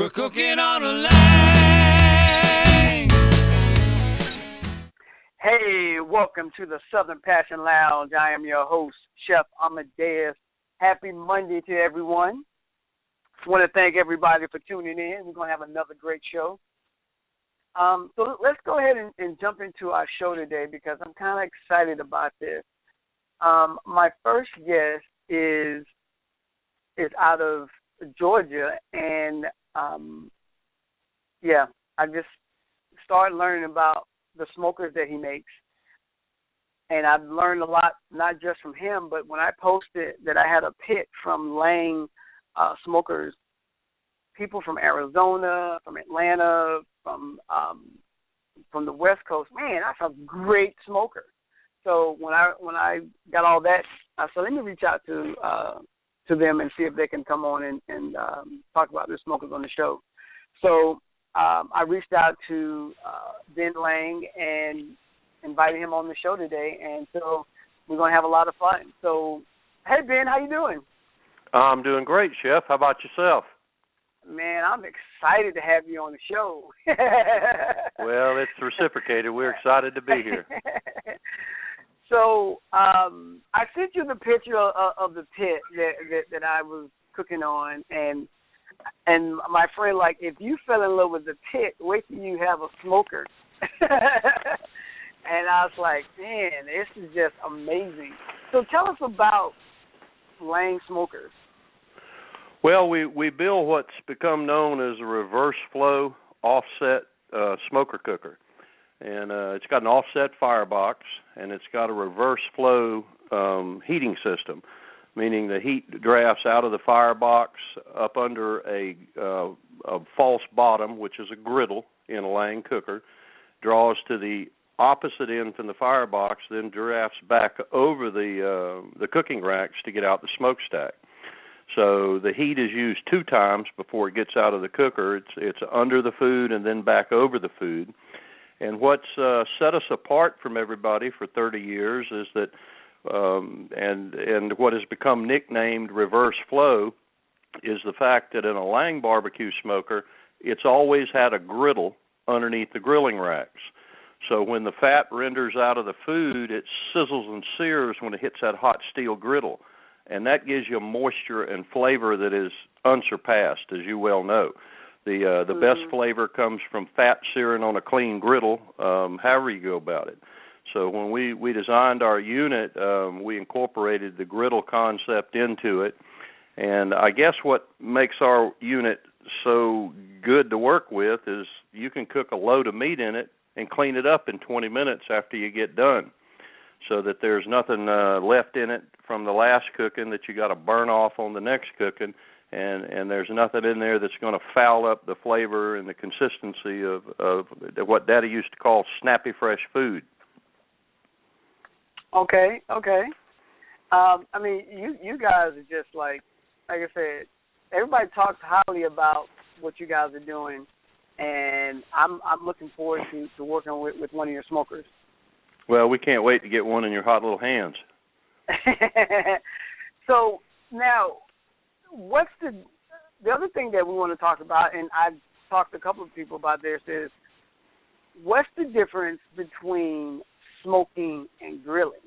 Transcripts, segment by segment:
We're cooking on a lane. Hey, welcome to the Southern Passion Lounge. I am your host, Chef Amadeus. Happy Monday to everyone. I want to thank everybody for tuning in. We're going to have another great show. So let's go ahead and jump into our show today because I'm kind of excited about this. My first guest is out of Georgia, and I just started learning about the smokers that he makes, and I've learned a lot, not just from him, but when I posted that I had a pick from Lang Smokers, people from Arizona, from Atlanta, from the West Coast, man, that's a great smoker. So when I got all that, I said, let me reach out to them and see if they can come on and talk about their smokers on the show. So I reached out to Ben Lang and invited him on the show today, and so we're going to have a lot of fun. So, hey, Ben, how you doing? I'm doing great, Chef. How about yourself? Man, I'm excited to have you on the show. Well, it's reciprocated. We're excited to be here. So I sent you the picture of the pit that I was cooking on, and my friend, like, if you fell in love with the pit, wait till you have a smoker. And I was like, man, this is just amazing. So tell us about Lang Smokers. Well, we build what's become known as a reverse flow offset smoker cooker. And it's got an offset firebox, and it's got a reverse flow heating system, meaning the heat drafts out of the firebox up under a false bottom, which is a griddle in a Lang cooker, draws to the opposite end from the firebox, then drafts back over the cooking racks to get out the smokestack. So the heat is used 2 times before it gets out of the cooker. It's under the food and then back over the food. And what's set us apart from everybody for 30 years is that, and what has become nicknamed reverse flow, is the fact that in a Lang barbecue smoker, it's always had a griddle underneath the grilling racks. So when the fat renders out of the food, it sizzles and sears when it hits that hot steel griddle. And that gives you moisture and flavor that is unsurpassed, as you well know. The best flavor comes from fat searing on a clean griddle, however you go about it. So when we designed our unit, we incorporated the griddle concept into it. And I guess what makes our unit so good to work with is you can cook a load of meat in it and clean it up in 20 minutes after you get done, so that there's nothing left in it from the last cooking that you got to burn off on the next cooking, and there's nothing in there that's going to foul up the flavor and the consistency of what Daddy used to call snappy fresh food. Okay. I mean, you guys are just like I said, everybody talks highly about what you guys are doing, and I'm looking forward to working with one of your smokers. Well, we can't wait to get one in your hot little hands. So now, what's the other thing that we want to talk about, and I've talked to a couple of people about this, is what's the difference between smoking and grilling?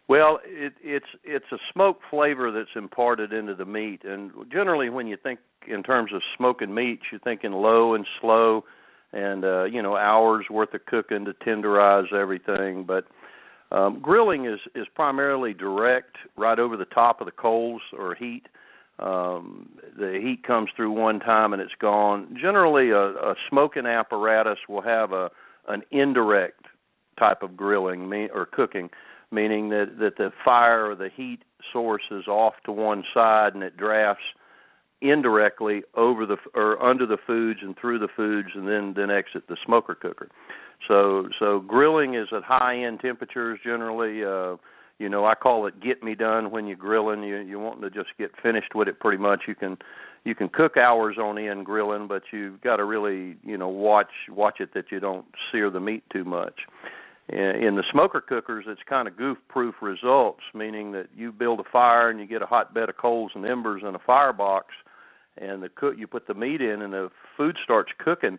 Well, it's a smoke flavor that's imparted into the meat, and generally when you think in terms of smoking meats, you're thinking low and slow, and hours worth of cooking to tenderize everything. But grilling is primarily direct, right over the top of the coals or heat. The heat comes through one time and it's gone. Generally, a smoking apparatus will have an indirect type of grilling or cooking, meaning that the fire or the heat source is off to one side and it drafts indirectly over or under the foods and through the foods and then exit the smoker cooker. So grilling is at high end temperatures generally. I call it get me done when you're grilling. You want to just get finished with it pretty much. You can cook hours on end grilling, but you've got to really watch it that you don't sear the meat too much. In the smoker cookers, it's kind of goof-proof results, meaning that you build a fire and you get a hot bed of coals and embers in a firebox, and you put the meat in, and the food starts cooking,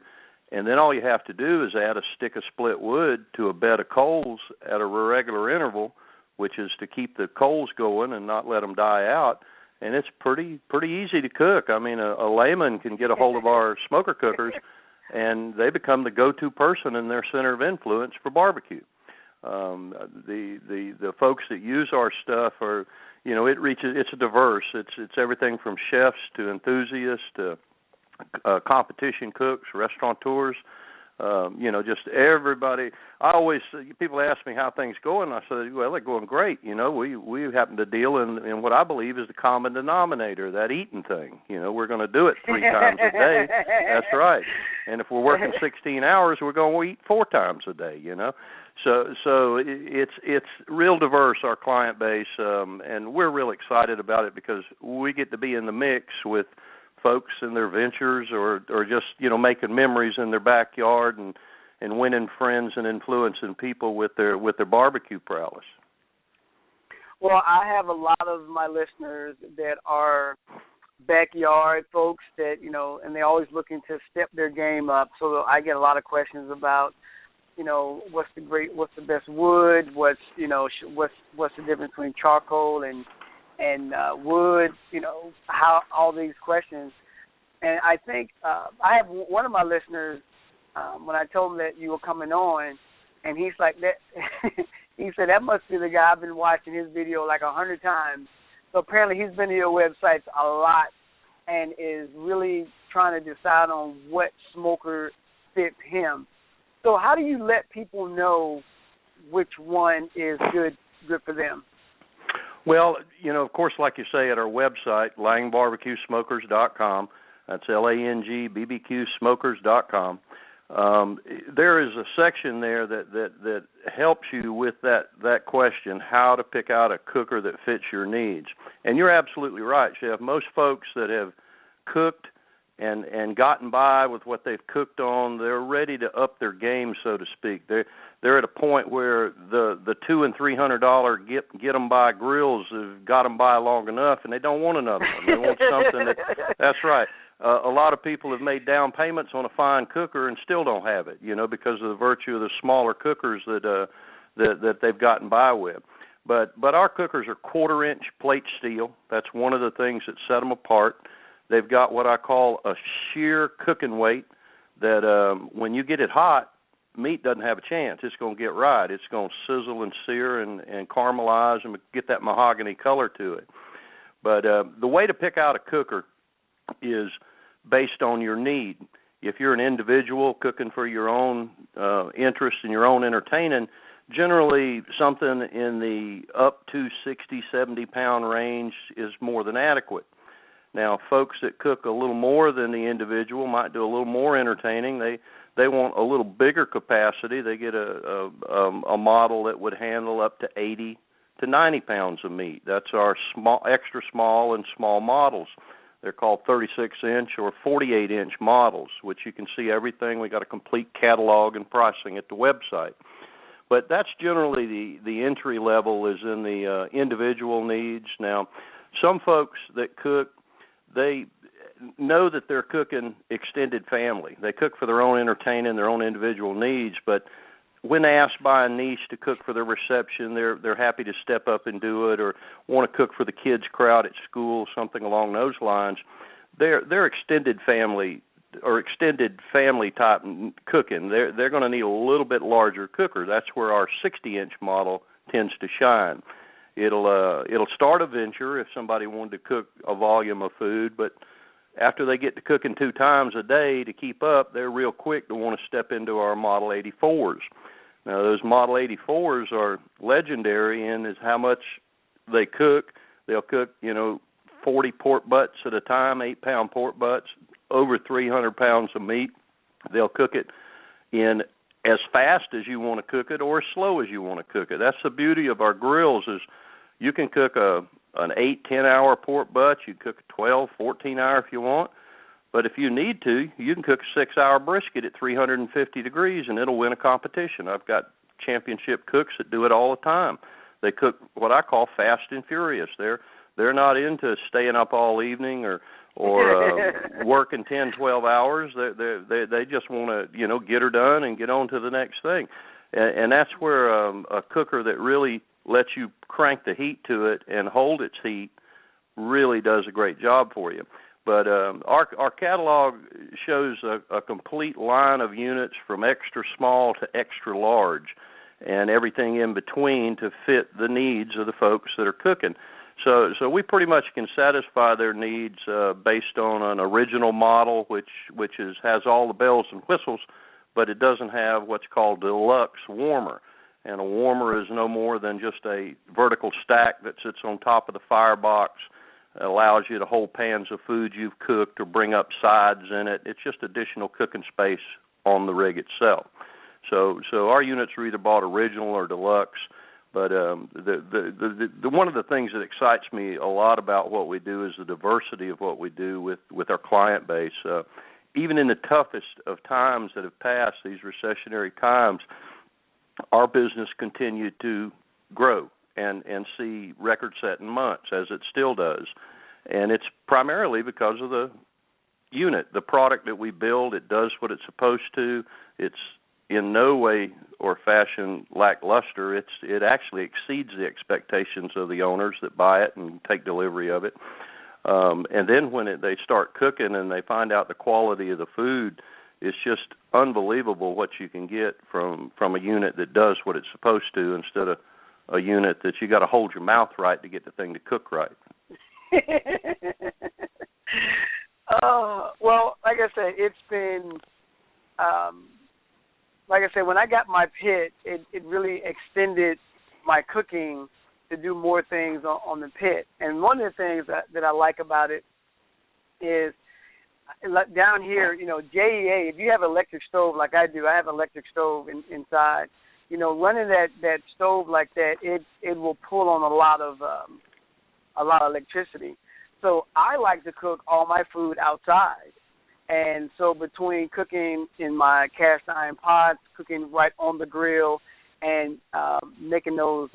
and then all you have to do is add a stick of split wood to a bed of coals at a regular interval, which is to keep the coals going and not let them die out. And it's pretty easy to cook. I mean, a layman can get a hold of our smoker cookers, and they become the go-to person in their center of influence for barbecue. The folks that use our stuff are, it's diverse. It's everything from chefs to enthusiasts to competition cooks, restaurateurs. Just everybody. People ask me how things going. I said, well, they're going great. We happen to deal in what I believe is the common denominator, that eating thing. We're going to do it 3 times a day. That's right. And if we're working 16 hours, we're going to eat 4 times a day. So it's real diverse, our client base, and we're real excited about it because we get to be in the mix with folks in their ventures or just, making memories in their backyard and winning friends and influencing people with their barbecue prowess. Well, I have a lot of my listeners that are backyard folks that, and they're always looking to step their game up. So I get a lot of questions about, what's the best wood, what's the difference between charcoal and wood, how all these questions. And I think I have one of my listeners, when I told him that you were coming on, and he's like, that. He said, that must be the guy. I've been watching his video like 100 times. So apparently he's been to your websites a lot and is really trying to decide on what smoker fits him. So how do you let people know which one is good for them? Well, of course, like you say, at our website, langbarbecuesmokers.com, that's LANGBBQsmokers.com, there is a section there that helps you with that question, how to pick out a cooker that fits your needs. And you're absolutely right, Chef. Most folks that have cooked and gotten by with what they've cooked on, they're ready to up their game, so to speak. They're at a point where the $200 and $300 get them by grills have got them by long enough, and they don't want another one. They want something that's right. A lot of people have made down payments on a fine cooker and still don't have it, because of the virtue of the smaller cookers that they've gotten by with. But our cookers are 1/4-inch plate steel. That's one of the things that set them apart. They've got what I call a sheer cooking weight that when you get it hot, meat doesn't have a chance. It's going to get right. It's going to sizzle and sear and caramelize and get that mahogany color to it. But the way to pick out a cooker is based on your need. If you're an individual cooking for your own interest and your own entertaining, generally something in the up to 60, 70-pound range is more than adequate. Now, folks that cook a little more than the individual might do a little more entertaining. They want a little bigger capacity. They get a model that would handle up to 80 to 90 pounds of meat. That's our extra small and small models. They're called 36-inch or 48-inch models, which you can see everything. We got a complete catalog and pricing at the website. But that's generally the entry level is in the individual needs. Now, some folks that cook, they know that they're cooking extended family. They cook for their own entertaining, their own individual needs, but when asked by a niece to cook for their reception, they're happy to step up and do it, or want to cook for the kids' crowd at school, something along those lines. They're extended family or extended family type cooking. They're going to need a little bit larger cooker. That's where our 60-inch model tends to shine. It'll start a venture if somebody wanted to cook a volume of food, but after they get to cooking 2 times a day to keep up, they're real quick to want to step into our Model 84s. Now, those Model 84s are legendary in is how much they cook. They'll cook, 40 pork butts at a time, 8-pound pork butts, over 300 pounds of meat. They'll cook it in as fast as you want to cook it or as slow as you want to cook it. That's the beauty of our grills is you can cook an 8-10-hour pork butt. You can cook a 12, 14-hour if you want. But if you need to, you can cook a 6-hour brisket at 350 degrees, and it'll win a competition. I've got championship cooks that do it all the time. They cook what I call fast and furious. They're not into staying up all evening or working 10, 12 hours. They just want to, get her done and get on to the next thing. And that's where a cooker that really lets you crank the heat to it and hold its heat really does a great job for you. But our catalog shows a complete line of units from extra small to extra large and everything in between to fit the needs of the folks that are cooking. So we pretty much can satisfy their needs based on an original model, which has all the bells and whistles, but it doesn't have what's called deluxe warmer. And a warmer is no more than just a vertical stack that sits on top of the firebox. It allows you to hold pans of food you've cooked or bring up sides in it. It's just additional cooking space on the rig itself. So our units are either bought original or deluxe. But the one of the things that excites me a lot about what we do is the diversity of what we do with our client base. Even in the toughest of times that have passed, these recessionary times, our business continued to grow and see record-setting months, as it still does. And it's primarily because of the unit, the product that we build. It does what it's supposed to. It's in no way or fashion lackluster. It actually exceeds the expectations of the owners that buy it and take delivery of it. And then when they start cooking and they find out the quality of the food, it's just unbelievable what you can get from a unit that does what it's supposed to instead of a unit that you got to hold your mouth right to get the thing to cook right. Well, like I said, it's been, like I said, when I got my pit, it really extended my cooking to do more things on the pit. And one of the things that I like about it is down here, JEA, if you have an electric stove like I do, I have an electric stove inside, running that stove like that, it will pull on a lot of electricity. So I like to cook all my food outside. And so between cooking in my cast iron pots, cooking right on the grill, and making those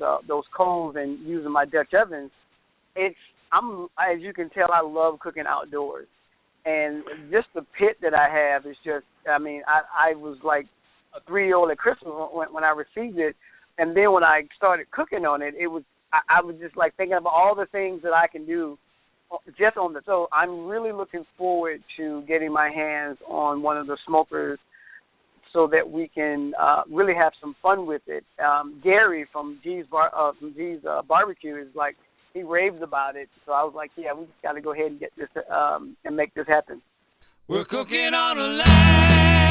coals and using my Dutch ovens, as you can tell, I love cooking outdoors. And just the pit that I have is just, I was like a 3-year-old at Christmas when I received it. And then when I started cooking on it, I was just like thinking about all the things that I can do just on so I'm really looking forward to getting my hands on one of the smokers so that we can really have some fun with it. Gary from G's Barbecue is like, he raves about it. So I was like, yeah, we just got to go ahead and get this and make this happen. We're cooking on a line.